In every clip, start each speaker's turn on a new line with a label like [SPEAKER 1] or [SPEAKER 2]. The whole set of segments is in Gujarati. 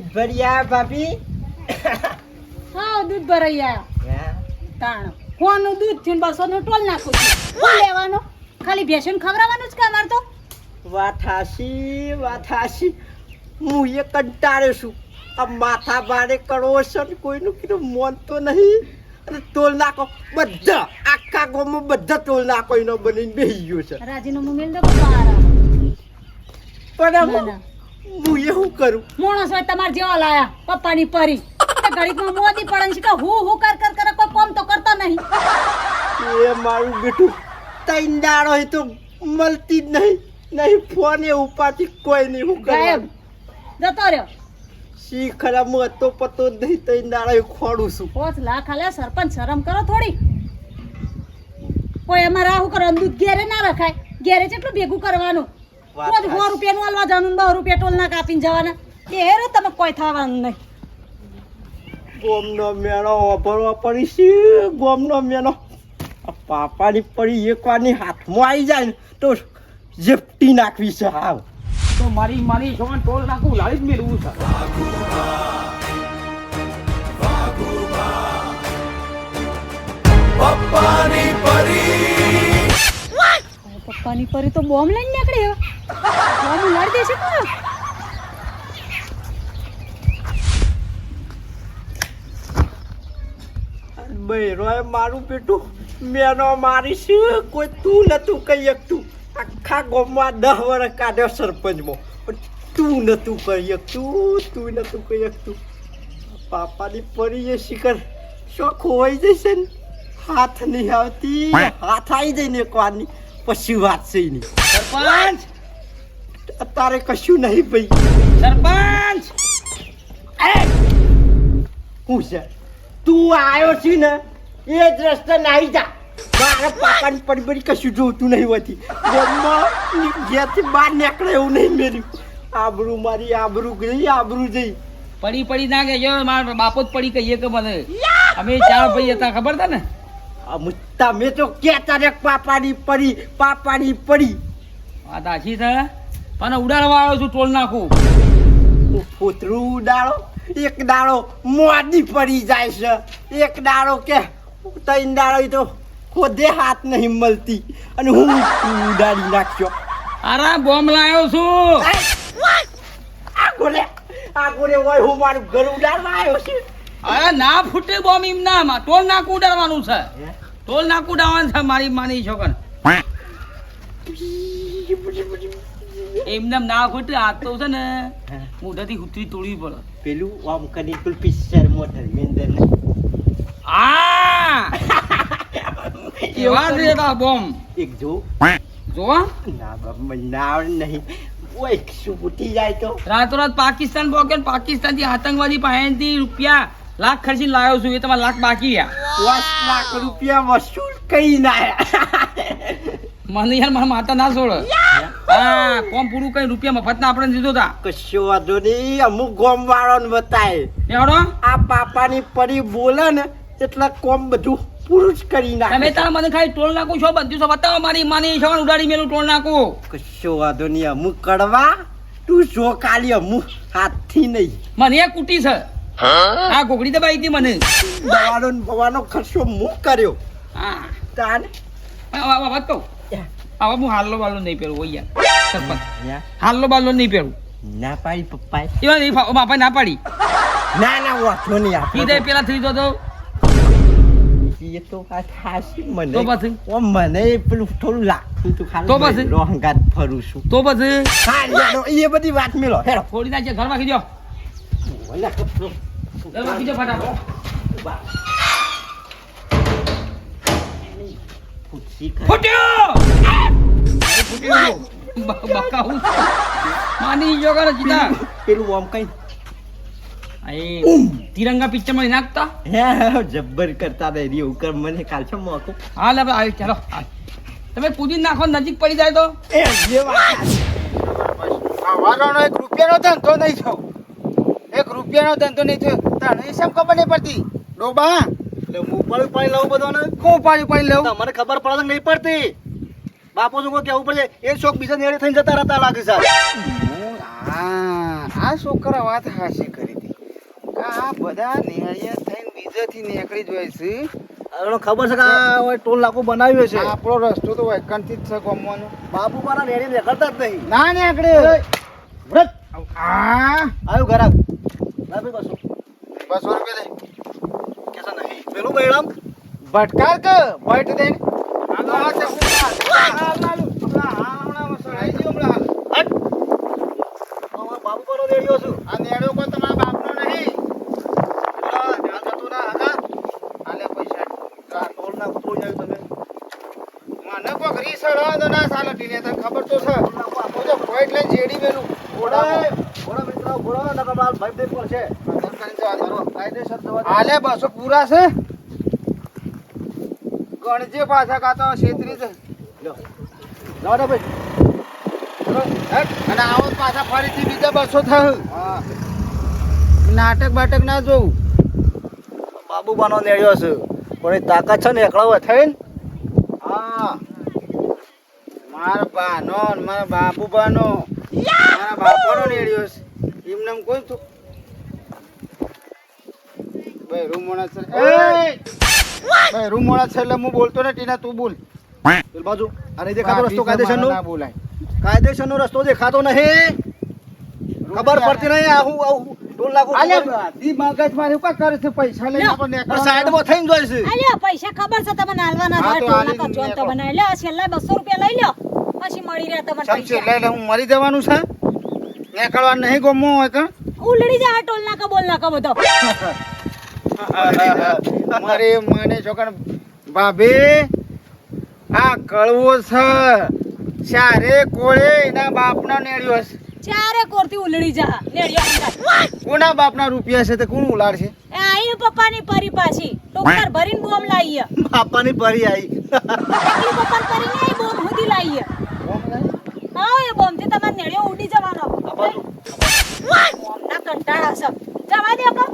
[SPEAKER 1] દૂધ ભર્યા ભાભી
[SPEAKER 2] હા દૂધ ભરાઈ આયા તાણ કોનું દૂધ થયું 200 નું ટોલ નાખું છું શું લેવાનો ખાલી ભેંસુને ખવડાવવાનું જ કે અમાર તો
[SPEAKER 1] વાત હાસી હું એ કંટાળ્યો છું આ માથા ભારે કરવો છે ને કોઈનું કીધું મોનતો નહીં અને તોલ નાખો બધા આખા ગામમાં બધા તોલ નાખો એનો બનીને બેસી ગયો છે
[SPEAKER 2] રાજીનામું મેલ દો બારા
[SPEAKER 1] પણ હું એ શું કરું
[SPEAKER 2] મોણસ હોય તમાર જેવા લાયા પપ્પાની પરી ઘડીકમાં મોદી પડે છે કે હું કર કોઈ કામ તો કરતો નહીં
[SPEAKER 1] એ મારું બેટું તૈન દાડો હોય તો મળતી જ નહીં ફોન એ ઉપાથી કોઈ નહીં હું
[SPEAKER 2] ગાયબ
[SPEAKER 1] કરું
[SPEAKER 2] જતો રહ્યો
[SPEAKER 1] શી ખરા હું હતો પતો જ નહીં તૈન દાડો ખોડું છું
[SPEAKER 2] 5 લાખ આલ્યા સરપંચ શરમ કરો થોડી કોઈ અમારે આવું કરો દૂધ ઘેરે ના રખાય ઘેરે કેટલું ભેગું કરવાનું રોજ 100 રૂપિયાનું આલવા જવાનું 10 રૂપિયા ટોલ ના કાપીને જવાના એ હેરો તમે કોઈ થવાનું નહીં
[SPEAKER 1] ગોમનો મેળો વાપરવા પડી છે ગોમનો મેળો આ પાપાની પડી એકવારની હાથમાં આવી જાય ને તો ઝપટી નાખવી છે હાવ
[SPEAKER 3] તો મારી છોકરાને ટોલ નાખું લાવી જ મેળવું છે
[SPEAKER 2] પપ્પાની પરી તો બોમ્બ લઈને નીકળી હવે બોમ્બ ઉલાડી દેશે કોણ
[SPEAKER 1] બૈરોય મારું બેટું મેનો મારીશ કોઈ તું નતું કહી શકતું આખા ગામમાં 10 વર્ષ કાઢ્યો સરપંચમાં પણ તું નતું કહી શકતું કહી શકતું પાપાની પડી એ શિખર શું ખોવાઈ જશે ને હાથ નહીં આવતી હાથ આવી જાય ને એક વારની પછી વાત છે એની
[SPEAKER 3] સરપંચ
[SPEAKER 1] અત્યારે કશું નહીં ભાઈ
[SPEAKER 3] સરપંચ
[SPEAKER 1] હું છે તું આવ્યો છે ને એ જ રસ્તે નાહી જા મારા પાપાની પડી કશું જોતું નહીં હોતી ઘેરથી બહાર નીકળે એવું નહીં મેર્યું આબરૂ મારી આબરૂ જઈ
[SPEAKER 3] પડી ના ગયો મારા બાપો જ પડી કહીએ કે મને અમે 4 ભાઈ હતા ખબર હતા ને
[SPEAKER 1] તમે તો કહેતા રે પાપાની પડી
[SPEAKER 3] વાત આછી છે પણ ઉડાડવા આવ્યો છું ટોલ નાખું
[SPEAKER 1] ફોતરું ઉડાડો એક દાડો મોદી પડી જાય છે એક દાડો કે 3 દાડો તો ખોદે હાથ નહીં મળતી અને હું ઉડાડી નાખ્યો
[SPEAKER 3] અરે બોમ્બ લાવ્યો છું
[SPEAKER 1] આગોરે હોય હું મારું ઘર ઉડાડવા આવ્યો છું
[SPEAKER 3] અરે ના ફૂટે બોમ્બ એમ ના ટોલ નાકું ઉડાડવાનું છે ટોલ નાકું ઉડાડવાનું છે મારી છોકર એમને ના ફૂટે આ તો છે ને મોઢાથી હુતરી તોડવી પડે
[SPEAKER 1] પેલું આમ કરી પેલું પિક્ચર મોટર મેંદર
[SPEAKER 3] કેવા દેતા બોમ્બ
[SPEAKER 1] એક જો
[SPEAKER 3] ના
[SPEAKER 1] ના નહીં ઓય શું ઉઠી જાય તો
[SPEAKER 3] રાતોરાત પાકિસ્તાન પોકેટ પાકિસ્તાન થી આતંકવાદી પાસેથી રૂપિયા લાખ ખર્ચીને લાવ્યો છું એ તમારા લાખ બાકી રહ્યા
[SPEAKER 1] 10 લાખ રૂપિયા વસૂલ કઈ ના
[SPEAKER 3] મને યાર મારા માતા ના છોડે હા કોમ પૂરું કઈ રૂપિયા મફત ના આપણે દીધો તા
[SPEAKER 1] કશો વાંધો નહીં અમુક ગોમ વાળો ને બતાય
[SPEAKER 3] એવડો
[SPEAKER 1] આ પાપાની પરી બોલે ને એટલે કોમ બધું પૂરું જ કરી નાખે
[SPEAKER 3] તમે તારા મને ખાલી ટોલ નાખું છો બધું છો બતાવો માની છોકરા ઉડાડી મેલું ટોલ નાખું
[SPEAKER 1] કશો વાંધો નહીં અમુક કડવા તું જો કાલી અમુક હાથથી નહીં
[SPEAKER 3] મને એક કુટી છે હા ગોગડી દબાઈ હતી મને
[SPEAKER 1] દવાનો ખર્ચો હું કર્યો
[SPEAKER 3] હા
[SPEAKER 1] તાને
[SPEAKER 3] વાત કહું હવે હું હાલ્લો બાલ્લો નહીં પહેરું હોય યાર સરપંચ હાલ્લો બાલ્લો નહીં પહેરું
[SPEAKER 1] ના પાડી પપ્પા
[SPEAKER 3] એવા નહીં બાપા ના પાડી
[SPEAKER 1] ના વાંચો નહીં
[SPEAKER 3] કીધે પેલા થઈ જતો
[SPEAKER 1] એ તો વાત હાસી મને
[SPEAKER 3] તો પછી
[SPEAKER 1] મને પેલું થોડું લાગતું તું ખાલી
[SPEAKER 3] તો પછી
[SPEAKER 1] રોહંગાત ફરું છું
[SPEAKER 3] તો પછી
[SPEAKER 1] હા એ બધી વાત મેલો હેડો
[SPEAKER 3] થોડી ના છે ઘર માં કીધો ઘર માં કીધો ફટાફટ ફૂટ્યો બકાઉ માની જો કરે જીતા
[SPEAKER 1] પેલું આમ કઈ
[SPEAKER 3] તિરંગા પિક્ચર માં નાખતા
[SPEAKER 1] હે જબ્બર કરતા રહે એવું કર મને કાલ છે મોકો
[SPEAKER 3] હા લે આવી ચાલો તમે કૂદી નાખો નજીક પડી જાય તો
[SPEAKER 1] એ જે વાત
[SPEAKER 4] વાળાનો 1 રૂપિયાનો ધંધો નહીં થયો 1 રૂપિયાનો ધંધો નહીં થયો તને શેમ ખબર નહીં પડતી ડોબા
[SPEAKER 1] એટલે હું પાડી લઉં બધો ને
[SPEAKER 4] હું પાડી લઉં
[SPEAKER 1] મને ખબર પડે નહીં પડતી બાપો શું કેવું પડે એ શોખ બીજા નેડે થઈને જતા રહેતા લાગે છે
[SPEAKER 4] આ છોકરા વાત હાશે કરી આ બધા નેહળિયા થઈને બીજેથી નીકળી જ હોય છે.
[SPEAKER 5] હવે ખબર છે કે આ હવે ટોલ નાકું બનાવ્યો છે.
[SPEAKER 4] આપણો રસ્તો તો વૈકંઠથી જ છે ગમવાનો.
[SPEAKER 5] બાપુ મારા નેડી નીકળતા જ નહીં.
[SPEAKER 4] ના નીકળે.
[SPEAKER 5] વ્રત
[SPEAKER 4] આ
[SPEAKER 5] આવ્યું ઘર આવ ના ભાઈ બસો
[SPEAKER 4] 200 રૂપિયા દે.
[SPEAKER 5] કેસા નહીં પેલું મેડમ
[SPEAKER 4] ભટકાર કે ભટ દે. હાલો આ તે હમણાં સડાઈ ગયો હમણાં.
[SPEAKER 5] બાપુ પર રેડિયો છું.
[SPEAKER 4] આ નેડો કોઈ તમારા બાપનો નહીં.
[SPEAKER 5] ધ્યાન થતું ના હા
[SPEAKER 4] આલે પૈસા.
[SPEAKER 5] આ ટોલ નાકું થોડી જાય તમે
[SPEAKER 4] મને કોક રીસડ હોય તો ના ચાલે ટીને તને ખબર તો છે. હું તો પોઈન્ટ લઈને જેડી મેલું.
[SPEAKER 5] ઘોડા મિત્રો ઘોડા નકર માલ ભાઈ દેખ પર છે કાયદેસર જવા દે.
[SPEAKER 4] આલે 200 પૂરા છે. ગણજે પાછા કાતો છેતરી છે.
[SPEAKER 5] લ્યો જવા દે ભાઈ.
[SPEAKER 4] અને આવો પાછા ફરીથી બીજા 200 થયું.
[SPEAKER 5] હા
[SPEAKER 4] નાટક બાટક ના જોવું.
[SPEAKER 5] બાબુ બાનો નેડ્યો છે પણ એ તાકાત છે ને એકલા થઈને
[SPEAKER 4] હા મારા બાનો ને મારા બાપુ બાનો મારા બાપાનો નેડ્યો છે. એમને એમ કોઈ તો ભાઈ રૂમ મોણા છે. ભાઈ રૂમ મોણા છે એટલે હું બોલતો ને ટીના તું બોલ.
[SPEAKER 5] પેલી બાજુ અને દેખાતો રસ્તો કાયદેસરનો
[SPEAKER 4] ના બોલાય.
[SPEAKER 5] કાયદેસરનો રસ્તો દેખાતો નહીં. ખબર પડતી નહીં આ હું આવું ટોલ નાકું
[SPEAKER 4] આલે દી મગજ મારે કા કરે છે પૈસા લઈને આપણે નીકળવા.
[SPEAKER 5] સાઈડમાં થઈને જોઈ છે.
[SPEAKER 2] અલ્યા પૈસા ખબર છે તમને હાલવાના
[SPEAKER 4] હા,
[SPEAKER 2] હોય
[SPEAKER 4] તો
[SPEAKER 2] ટોલના
[SPEAKER 4] હાલી
[SPEAKER 2] કચોન તો
[SPEAKER 4] નીકળો.
[SPEAKER 2] બનાવી લે છેલ્લા 200 રૂપિયા લઈ લ્યો પછી મળી રહ્યા તમને
[SPEAKER 4] સમજે
[SPEAKER 2] પૈસા
[SPEAKER 4] એટલે હું મરી જવાનું છે. નીકળવાનું નહીં ગમો હોય કે
[SPEAKER 2] ઉલડી જાય ટોલ નાકા બોલ નાકા બધો
[SPEAKER 4] મારે મને છોકરા ભાભી આ કળવો છે. ચારે કોળે એના બાપના નેડ્યો છે.
[SPEAKER 2] ચારે કોરથી ઉલડી જા નેડિયો
[SPEAKER 4] કોના બાપના રૂપિયા છે તે કોણ ઉલાડશે?
[SPEAKER 2] એ આઈ પપ્પાની પરી પાછી ટોકર ભરીને બોમ લાઈએ
[SPEAKER 5] બાપાની પરી આવી
[SPEAKER 2] એકલી પપ્પાની પરી નહીં બોમ હુધી લાઈએ હા એ બોમ થી તમારે નેડિયો ઉડી જવાનો બોમના કંટાળા છે જવા દે આપો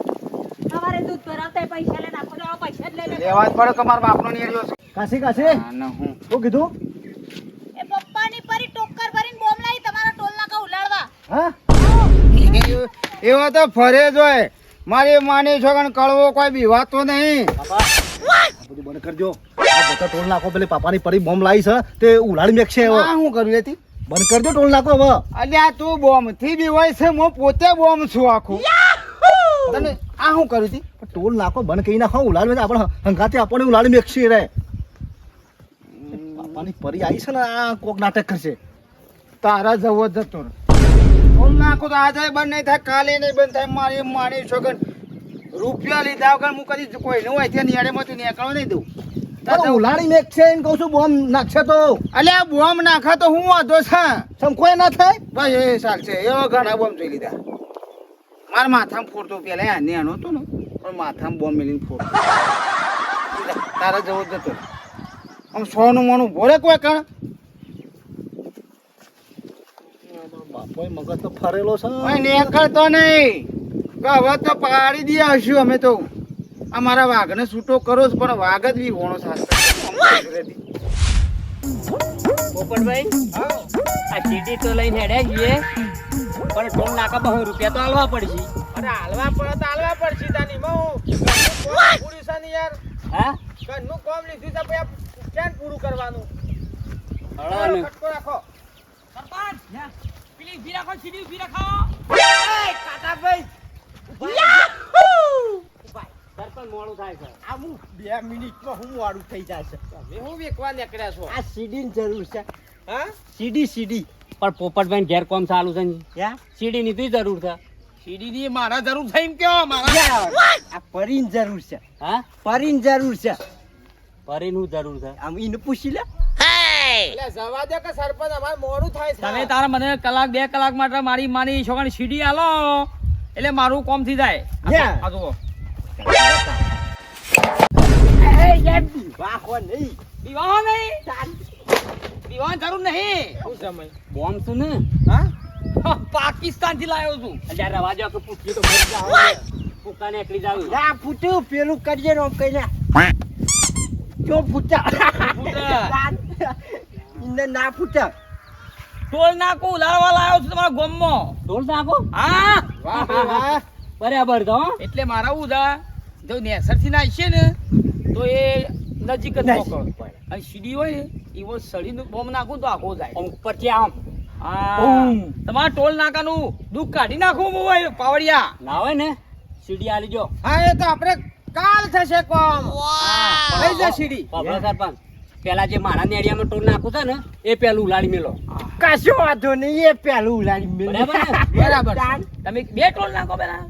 [SPEAKER 2] તમારે દૂધ ભરાવતા પૈસા લઈને આખો દાડો પૈસા જ લઈ લે
[SPEAKER 4] લેવા જ પડે કે મારા બાપનો નેડ્યો છે.
[SPEAKER 5] કાશી કાશી
[SPEAKER 4] આને હું
[SPEAKER 5] શું કીધું
[SPEAKER 2] એ પપ્પાની પરી ટોકર ભરીને બોમ લાવી તમારા ટોલ નાકા ઉલાડવા
[SPEAKER 5] હા
[SPEAKER 4] એવો તો ફરે જ હોય. મારી માની છોકરા કળવો કોઈ બીવાતો નહીં.
[SPEAKER 5] બાપા આ બધું બંધ કરજો. આ બધા ટોલ નાકો પેલી પાપાની પરી બોમ્બ લાવી છે તે ઉલાડી મેકશે હવે
[SPEAKER 4] આ શું કર્યું લેતી?
[SPEAKER 5] બંધ કરજો ટોલ નાકો હવે
[SPEAKER 4] અલ્યા તું બોમ્બ થી બીવાય છે. હું પોતે બોમ્બ છું આખું. તને આ શું કર્યું તી?
[SPEAKER 5] પણ ટોલ નાકો બંધ કરી નાખો ઉલાડી આપણે હંગાતે આપણને ઉલાડી મેકશે રે પાપાની પરી આવી છે ને આ કોક નાટક કરશે
[SPEAKER 4] તારા જવો જ જતો રહે. બોલ નાખો તો આજે બંધ નહીં થાય કાલે નહીં બંધ થાય. મારી માની છોકન રૂપિયા લીધા વગર હું કદી કોઈ નું હોય ત્યાં નિયાળેમાં તું નીકળવા નહીં દઉં.
[SPEAKER 5] પણ ઉલાડી મેકશે એમ કહું છું બોમ્બ નાખશે તો
[SPEAKER 4] અલ્યા બોમ્બ નાખા તો હું વાંધો છે.
[SPEAKER 5] સમકોય ના થાય
[SPEAKER 4] બસ એ ચાલશે. એવા ઘણા બોમ્બ જોઈ લીધા. મારા માથામાં ફોડતો પેલા આ નેનો હતો ને પણ માથામાં બોમ્બ મેલીને ફોડતો. તારા જવો જ જતો રહે. આમ સોનું મોનું ભોરે કોઈ કણ
[SPEAKER 5] બાપોય મગજ તો ફરેલો છે
[SPEAKER 4] ઓય નીકળતો નહીં. કે હવે તો પાડી દઈએ હશું અમે તો. અમારા વાઘને છૂટો કરો જ પણ વાઘ જ બી હોણો સાથે
[SPEAKER 3] પોપટભાઈ આ સીડી તો લઈને હેડ્યા છીએ પણ ટોલ નાકા 200 રૂપિયા તો આલવા પડશે.
[SPEAKER 4] અરે હાલવા પડે તો હાલવા પડશે તાની બહુ પૂરી છે ને યાર.
[SPEAKER 3] હા
[SPEAKER 4] ઘરનું કામ લીધું છે પછી ક્યાં પૂરું કરવાનું?
[SPEAKER 3] હળવાનું.
[SPEAKER 4] ખટકો રાખો.
[SPEAKER 3] સરપંચ પેલી ઊભી રાખો સીડી ઊભી રાખો. સરપંચ મોડું થાય છે.
[SPEAKER 1] આ હું 2 મિનિટમાં હું વાળું થઈ જશે.
[SPEAKER 4] તમે હું વેકવા નીકળ્યા છો?
[SPEAKER 1] આ સીડીની જરૂર છે.
[SPEAKER 4] હા
[SPEAKER 1] સીડી
[SPEAKER 3] પણ પોપટભાઈ ઘેર કોમ ચાલુ છે ને
[SPEAKER 1] યા
[SPEAKER 3] સીડી ની તું જરૂર છે.
[SPEAKER 4] સીડી ની મારા જરૂર થઈ એમ કેવો મારા?
[SPEAKER 1] આ પરીની જરૂર છે.
[SPEAKER 3] હા
[SPEAKER 1] પરીની જરૂર છે.
[SPEAKER 3] પરીનું જરૂર છે.
[SPEAKER 1] આમ એને પૂછી લે.
[SPEAKER 4] એટલે જવા દે કે સરપંચ અમારે મોડું થાય છે.
[SPEAKER 3] તમે તારા મને કલાક 2 કલાક માટે મારી માની છોકરાની સીડી આલો એટલે મારું કોમ થઈ જાય.
[SPEAKER 1] યા.
[SPEAKER 3] આ જુઓ
[SPEAKER 1] વાહો નહીં.
[SPEAKER 3] વિવાહ નહીં વિવાહ જરૂર નહીં.
[SPEAKER 4] શું સમય?
[SPEAKER 3] બોમ્બ છું ને
[SPEAKER 4] હા
[SPEAKER 3] પાકિસ્તાન થી લાવ્યો છું. એટલે રવા દો કે પૂછ્યું તો મરી જાવ પુકાને એકલી જાવ.
[SPEAKER 1] ના ફૂટ્યું પેલું કરજે નો કઈ જો ફૂટા ઇને ના ફૂટા
[SPEAKER 3] ટોલ નાકો ઉલાળવા લાવ્યો છું તમારા ગામમાં. ટોલ નાકો? હા
[SPEAKER 4] વાહ ભાઈ વાહ.
[SPEAKER 6] બરાબર તો હો?
[SPEAKER 3] એટલે મારા હું થા જો નેસરથી નાખીએ ને તો એ નજીક જ મોકલો અને સીડી હોય ને એવો સળીનું બોમ્બ નાખું તો આખો જાય
[SPEAKER 6] આમ ઉપરથી આમ
[SPEAKER 3] હા તમારા ટોલ નાકાનું દુઃખ કાઢી નાખું હું હોય પાવડિયા
[SPEAKER 6] ના હોય ને સીડી આલી જો
[SPEAKER 4] હા એ તો આપણે કાલ થશે કોમ થઈ જશે સીડી
[SPEAKER 6] બાબા સરપંચ પેલા જે મારા નેડિયામાં ટોલ નાખું છે ને એ પેલું ઉલાડી મેલો
[SPEAKER 1] કશો વાંધો નહીં એ પેલું ઉલાડી મેં
[SPEAKER 6] બરાબર ને?
[SPEAKER 3] બરાબર તમે બે ટોલ નાખો પેલા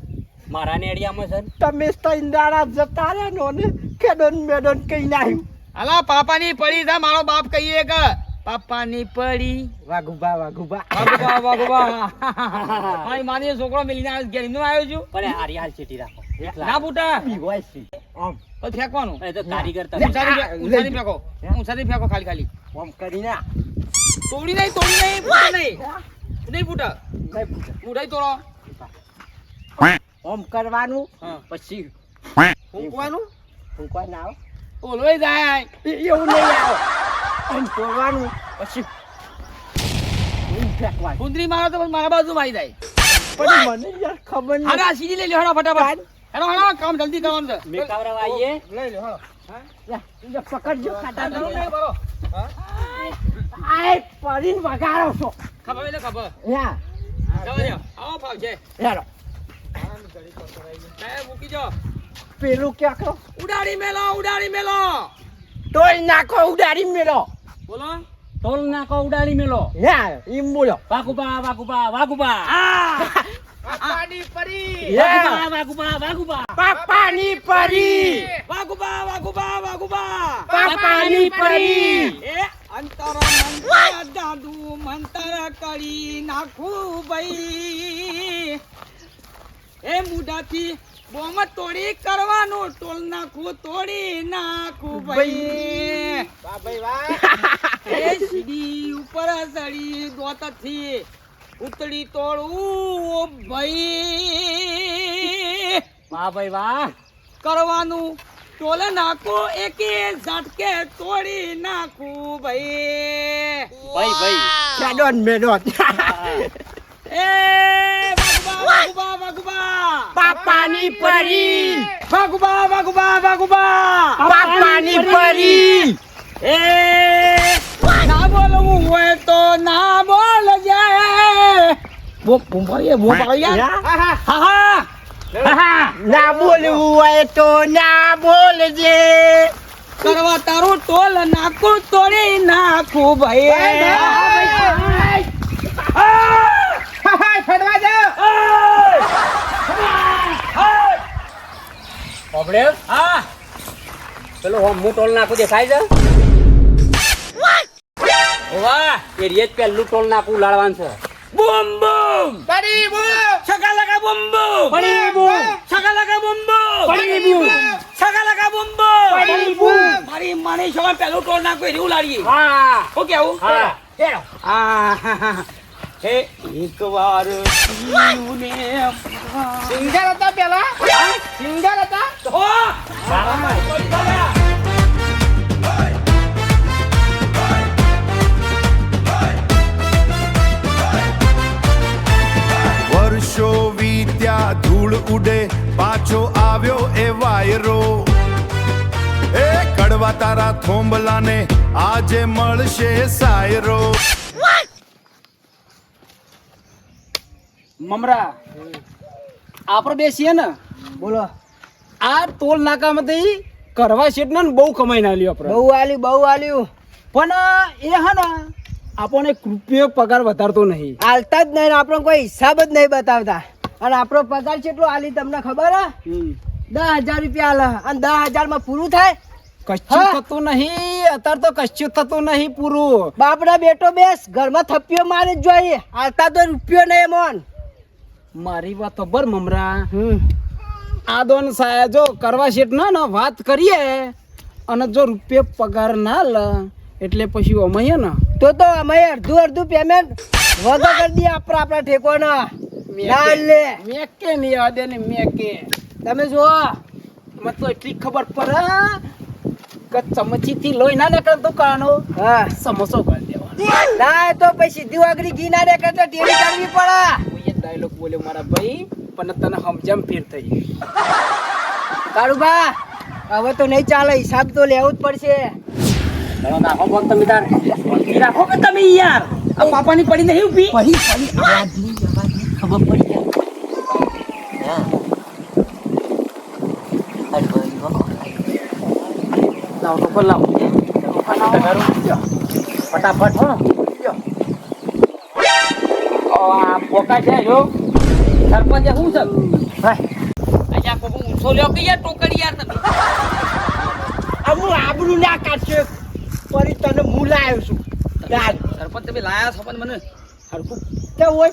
[SPEAKER 6] મારા નેડિયામાં છે ને.
[SPEAKER 1] તમે તૈંદારા જતા રહ્યા નો ને ખેડોન મેડોન કઈ નાખ્યું
[SPEAKER 3] હાલા પાપાની પડી થા મારો બાપ કહીએ કે પાપાની પડી
[SPEAKER 1] વાઘુબા
[SPEAKER 3] વાગોબા વાગોબા મારી માની છોકરો મિલીને આવ્યો ઘેર નો આવ્યો છું
[SPEAKER 6] પણ હારી હાલ ચીટી રાખો
[SPEAKER 3] ના બુટા
[SPEAKER 1] હોય છે આમ
[SPEAKER 3] તો ફેંકવાનું
[SPEAKER 6] એ તો કારીગર તમે
[SPEAKER 3] ઊંચાથી ફેંકો ઊંચાથી ફેંકો ખાલી ખાલી
[SPEAKER 1] આમ કરીને
[SPEAKER 3] તોડી નહીં ફૂટે નહીં ફૂટે મુઢાઈ તોડો
[SPEAKER 1] આમ કરવાનું
[SPEAKER 3] હા.
[SPEAKER 1] પછી
[SPEAKER 3] ફૂંકવાનું
[SPEAKER 1] ફૂંકવા ના આવે
[SPEAKER 3] ઓલોય જાય
[SPEAKER 1] એવું નહીં આવે આમ તોડવાનું પછી ફેંકવાનું
[SPEAKER 3] કુંદરી મારો તો મારા બાજુ આવી જાય
[SPEAKER 1] પણ મને યાર ખબર નહીં
[SPEAKER 3] હાડા સીધી લઈ લ્યો હેડો ફટાફટ હેડો હેડો કામ જલ્દી કરવાનું છે
[SPEAKER 6] મેં કવરાવા આવીએ
[SPEAKER 3] લઈ લ્યો હેડો
[SPEAKER 1] યા, પકડજો ખાટા
[SPEAKER 3] જરૂર નહીં બરો
[SPEAKER 1] આય પડીને વગાડો છો
[SPEAKER 3] ખબર એટલે ખબર
[SPEAKER 1] યા
[SPEAKER 3] જવા દો આવો ભાવ છે
[SPEAKER 1] યાર
[SPEAKER 3] સાહેબ મૂકી જો
[SPEAKER 1] પેલું ક્યાં કરો
[SPEAKER 3] ઉડાડી મેલો
[SPEAKER 1] તોય નાખો ઉડાડી મેળો
[SPEAKER 3] બોલો
[SPEAKER 6] ટોલ નાખો ઉડાડી મેલો
[SPEAKER 1] યા ઈમ બોલો
[SPEAKER 6] વાગુબા વાગુબા વાગુબા
[SPEAKER 3] પાપાની પડી
[SPEAKER 6] વાગુબા વાગુબા વાગુબા
[SPEAKER 1] પાપાની પરી
[SPEAKER 3] વાગુબા વાગુબા વાગુબા
[SPEAKER 1] પાપાની પરી
[SPEAKER 3] એ અંતર મંતર દાદુ મંતર કરી નાખું ભાઈ એ મુઢાથી બોમ તોડી કરવાનું ટોલ નાખું તોડી નાખું ભાઈ વાહ ભાઈ વાહ એ સીડી ઉપર ચડી દોતથી ઉતડી તોડું ભાઈ
[SPEAKER 6] વાહ ભાઈ વાહ
[SPEAKER 3] કરવાનું ટોલ નાખું એકે ઝટકે તોડી નાખું ભાઈ
[SPEAKER 6] ભાઈ
[SPEAKER 1] ખેડોન મેડોન
[SPEAKER 3] એ વાગુબા વાગુબા
[SPEAKER 1] પાપાની પરી
[SPEAKER 3] વાગુબા વાગુબા વાગુબા
[SPEAKER 1] પાપાની પરી
[SPEAKER 3] એ ના બોલવું હોય તો ના બોલજે
[SPEAKER 1] ના બોલવું હોય તો ના બોલજે
[SPEAKER 3] કરવા તારું ટોલ નાખું તોડી નાખું ભાઈ
[SPEAKER 4] ફડવા જાઓ
[SPEAKER 6] ઓબડે
[SPEAKER 3] હા
[SPEAKER 6] પેલો હોમ હું ટોલ નાખું દેખાય છે વાહ એ રેત પેલું ટોલ નાખું ઉલાડવાનું છે
[SPEAKER 3] બૂમ બૂમ
[SPEAKER 4] પડી બૂમ
[SPEAKER 3] છકા લગા બૂમ બૂમ
[SPEAKER 6] પડી બૂમ
[SPEAKER 3] છકા લગા બૂમ બૂમ
[SPEAKER 6] પડી બૂમ
[SPEAKER 3] છકા લગા બૂમ બૂમ
[SPEAKER 6] પડી બૂમ
[SPEAKER 3] મારી માની છોકરા પેલું ટોલ નાખું એવું લાડીએ
[SPEAKER 6] હા
[SPEAKER 3] ઓ કેવું
[SPEAKER 6] હા
[SPEAKER 3] હે એક વાર જીવને
[SPEAKER 4] સિંગર હતા પેલા સિંગર હતા
[SPEAKER 3] ઓ
[SPEAKER 7] વર્ષો વીત્યા ધૂળ ઉડે પાછો આવ્યો એ વાયરો એ કડવા તારા થોંભલાને આજે મળશે સાયરો
[SPEAKER 3] મમરા આપણે બેસીએ ને
[SPEAKER 1] બોલો
[SPEAKER 3] આ ટોલ નાકામાંથી કરવા શેઠ ને બહુ કમાઈ ના લ્યો આપણે
[SPEAKER 1] બહુ આલ્યું
[SPEAKER 3] પણ એ હા ને આપણને એક રૂપિયો પગાર વધારતો નહીં
[SPEAKER 1] આલતા જ નહીં આપણો કોઈ હિસાબ જ નહીં બતાવતા અને આપણો પગાર કેટલો આલી તમને ખબર હે 10,000 રૂપિયા આલે અને 10,000 માં પૂરું થાય
[SPEAKER 3] કશું
[SPEAKER 1] હા?
[SPEAKER 3] થતું નહીં અત્યારે તો કશું થતું નહીં પૂરું
[SPEAKER 1] બાપડા બેટો બેસ ઘરમાં થપ્પીઓ મારે જ જોઈએ આલતા તો રૂપિયો નહીં મોન
[SPEAKER 3] મારી વાત તો બર મમરા આદોન સાહેબ જો કરવા શેઠ ના વાત કરીએ અને જો રૂપિયો પગાર ના લે એટલે પછી અમાય ને
[SPEAKER 1] તો અમે અડધું પેમેન્ટ વગર કરી દઈએ આપણા ઠેકોના ના લે
[SPEAKER 3] મેકે નહીં આદે ને મેકે
[SPEAKER 1] તમે જુઓ
[SPEAKER 3] મને તો એટલી ખબર પડે કે ચમચી થી લોહી ના નીકળે તો કાનો
[SPEAKER 1] હા
[SPEAKER 3] સમોસો કરી દેવાનો
[SPEAKER 1] ના તો પછી સીધી વાગડી ઘી ના રે કરતા ટેલી કરવી પડે
[SPEAKER 3] હું એ ડાયલોગ બોલ્યો મારા ભાઈ પણ તને સમજમ ફેર થઈ.
[SPEAKER 1] કાળુબા હવે તો નહીં ચાલે, હિસાબ તો લેવું જ પડશે.
[SPEAKER 6] ચલો નાખો બોમ તમે તાર શાંતિ રાખો કે તમે યાર આ પાપાની પડી નહીં ઊભી
[SPEAKER 1] ખબર પડી જાય.
[SPEAKER 3] લાવ તો પર લાવ
[SPEAKER 6] ફટાફટ હો આ પોકા છે જો સરપંચ શું છે અહીંયા કોઈ ઊંચો લ્યો કે યાર ટોકરી યાર તમે
[SPEAKER 1] અમુ આબરૂ ના કાઢશે, ફરી તને હું લાવ્યો છું.
[SPEAKER 6] સરપંચ તમે લાયા છો પણ મને હરખું
[SPEAKER 1] તે હોય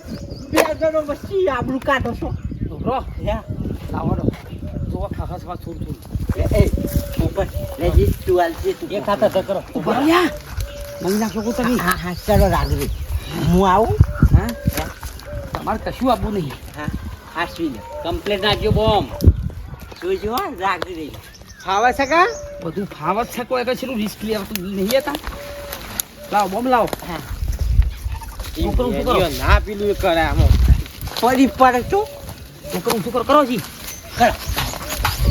[SPEAKER 1] બે જણો વચ્ચે આબરૂ કાઢો છો.
[SPEAKER 6] છોકરો લાવવાનો જો ખાખા સવા છોડ છોડ
[SPEAKER 1] ઉપર લેજી તું આલજે તું
[SPEAKER 6] એક ખાતા ધકરો
[SPEAKER 1] બરિયા
[SPEAKER 6] મળી નાખો કો તમે
[SPEAKER 1] હા હા ચાલો રાગવી હું આવું.
[SPEAKER 6] હા તમારે કશું આપવું નહીં
[SPEAKER 1] હા હાસવી લે
[SPEAKER 6] કમ્પ્લેટ નાખજો બોમ્બ
[SPEAKER 1] જોઈજો રાગવી.
[SPEAKER 3] ફાવે છે કા
[SPEAKER 6] બધું ફાવત છે કોઈ કશું રિસ્ક લેવા નહીં હતા લાવો બોમ્બ લાવો
[SPEAKER 1] હા
[SPEAKER 6] શું કરું શું કરો
[SPEAKER 3] ના પેલું એ કરે આમાં
[SPEAKER 1] ફરી પડે તો
[SPEAKER 6] શું કરો જી કરો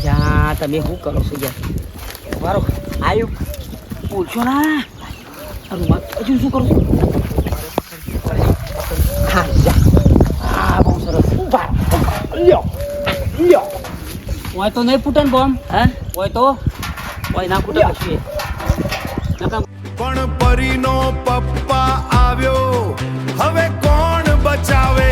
[SPEAKER 6] યા તમે શું કરો છો યાર મારો
[SPEAKER 1] આયુ
[SPEAKER 6] પૂછો ના અરે વાત હજુ શું કરું
[SPEAKER 1] હા જા
[SPEAKER 6] હા બહુ સરસ
[SPEAKER 1] લ્યો લ્યો
[SPEAKER 6] હોય તો નહીં ફૂટે ને બોમ્બ હે હોય તો હોય ના ફૂટે કશું
[SPEAKER 7] પણ પરીનો પપ્પા આવ્યો, હવે કોણ બચાવે?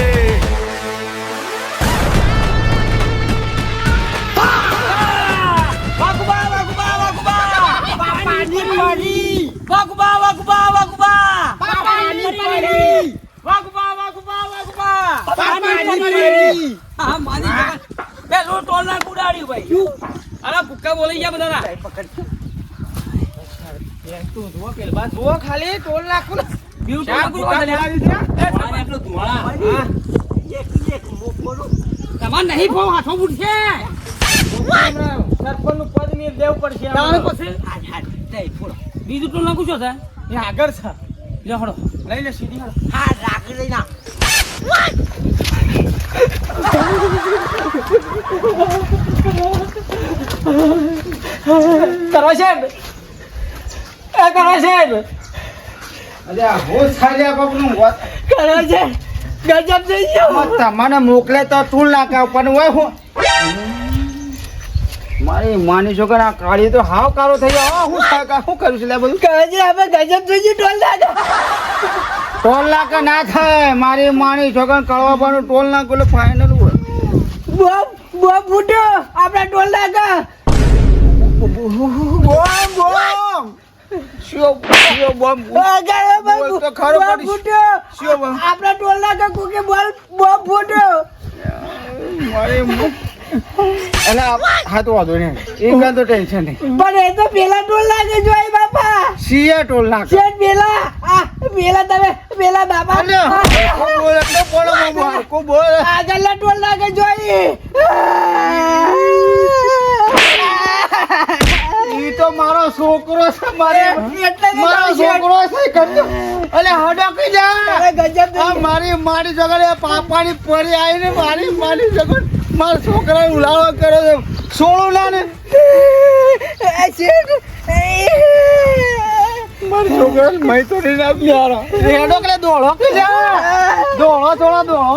[SPEAKER 3] જુઓ ખાલી ટોલ નાખું ને
[SPEAKER 6] તમારે નહીં ફોન હાથો ફૂટશે
[SPEAKER 3] સરપંચ નું પદ ની દેવું પડશે
[SPEAKER 6] તારે પછી બીજું ટોલ નાખું છો છે
[SPEAKER 3] એ આગળ છે
[SPEAKER 6] લે હડો
[SPEAKER 3] લઈ લે સીધી હાલો.
[SPEAKER 1] હા રાગવી ના
[SPEAKER 3] કરવા છે એ કરવા છે
[SPEAKER 4] અરે હોશ ખાલી કોકનું હોત
[SPEAKER 1] કરે છે ગજબ થઈ ગયો.
[SPEAKER 4] તમને મોકલે તો ટૂલ નાખા પણ હોય હું મારી માની છોકરા આ કાળી તો હાવ કાળો થઈ ગયો. હું શું કર્યું છે લે બધું
[SPEAKER 1] કહે છે આપણે ગજબ થઈ ગયું ટોલ દાદા.
[SPEAKER 4] ટોલ નાખે ના થાય મારી માની છોકરા કળવાવાનું ટોલ નાખ એટલે ફાઇનલ હોય.
[SPEAKER 1] બોમ બોમ ફૂટ્યો આપણા ટોલ દાદા.
[SPEAKER 4] બોમ બોમ શિયો શિયો બોમ બોલ તો ખરો પડી
[SPEAKER 1] ફૂટ્યો
[SPEAKER 4] શિયો બોમ
[SPEAKER 1] આપણા ટોલ દાદા કુકે બોલ બોમ ફૂટ્યો.
[SPEAKER 4] મારી એટલે હા તો વાંધો નહીં એ કાં તો ટેન્શન નહીં
[SPEAKER 1] પણ એ તો પેલા ટોલ લાગે જોઈ બાપા.
[SPEAKER 4] સીએ ટોલ નાખ
[SPEAKER 1] શેઠ પેલા આ પેલા તમે પેલા બાપા
[SPEAKER 4] બોલ એટલે બોલો બાબા કો બોલ
[SPEAKER 1] આગળના ટોલ લાગે જોઈ.
[SPEAKER 4] ઈ તો મારો છોકરો છે મારે
[SPEAKER 1] એટલે તો
[SPEAKER 4] મારો
[SPEAKER 1] તમે શેઠ.
[SPEAKER 4] છોકરો છે કરજો અલે હડકી જા
[SPEAKER 1] અરે ગજબ થઈ
[SPEAKER 4] આ મારી જગડે પાપાની પડી આવીને મારી જગડ મારા છોકરા ઉલાળો કરે છે સોળું ના ને મારી છોકરા મય તો નહીં આપી યાર રેડો કે દોડો કે જા દોડો થોડો દોડો